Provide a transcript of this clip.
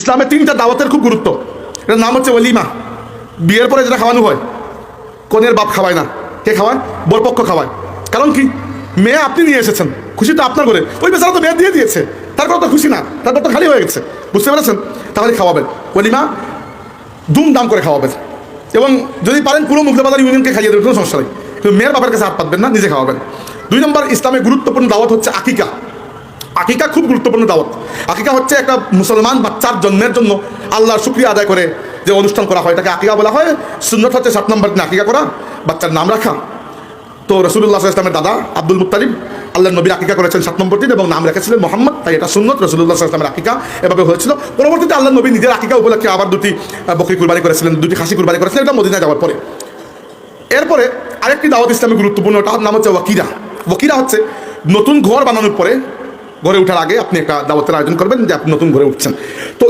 ইসলামে তিনটা দাওয়াতের খুব গুরুত্ব। এটার নাম হচ্ছে ওলিমা। বিয়ের পরে যেটা খাওয়ানো হয়, কনের বাপ খাওয়ায় না, কে খাওয়ায়? বরপক্ষ খাওয়ায়। কারণ কি? মেয়ে আপনি নিয়ে এসেছেন, খুশি তো আপনার করে, ওই বেচারা তো মেয়ে দিয়ে দিয়েছে, তারপর তো খুশি না, তারপর তো খালি হয়ে গেছে, বুঝতে পেরেছেন? তাহলে খাওয়াবেন, ওলিমা ধুমধাম করে খাওয়াবেন, এবং যদি পারেন পুরো মুগদাবাজার ইউনিয়নকে খাইয়ে দেবেন, কোনো সমস্যা নেই, কিন্তু মেয়ের বাপের কাছে হাত পাতবেন না, নিজে খাওয়াবেন। 2 নম্বর ইসলামের গুরুত্বপূর্ণ দাওয়াত হচ্ছে আকিকা। আকিকা খুব গুরুত্বপূর্ণ দাওয়াত। আকিকা হচ্ছে একটা মুসলমান বাচ্চার জন্মের জন্য আল্লাহর শুকরিয়া আদায় করে যে অনুষ্ঠান করা হয়, এটাকে আকিকা বলা হয়। সুন্নত হচ্ছে 7 নম্বর দিন আকিকা করা, বাচ্চার নাম রাখা। তো রাসূলুল্লাহ সাল্লাল্লাহু আলাইহি ওয়াসাল্লামের দাদা আব্দুল মুত্তালিব আল্লাহর নবীর আকিকা করেছেন 7 নম্বর দিন এবং নাম রেখেছিলেন মোহাম্মদ, তাই এটা সুন্নত। রাসূলুল্লাহ সাল্লাল্লাহু আলাইহি ওয়াসাল্লামের আকিকা এভাবে হয়েছিল। পরবর্তীতে আল্লাহর নবী নিজের আকিকা উপলক্ষে আবার 2টি বকরি কুরবানি করেছিলেন, 2টি খাসি কুরবানি করেছিলেন, এটা মদিনায় যাওয়ার পরে। এরপরে আরেকটি দাওয়াত ইসলামে গুরুত্বপূর্ণ, ওটার নাম হচ্ছে ওয়াকিরা। ওয়াকিরা হচ্ছে নতুন ঘর বানানোর পরে, ঘরে ওঠার আগে আপনি একটা দাওয়াতের আয়োজন করবেন যে আপনি নতুন ঘরে উঠছেন। তো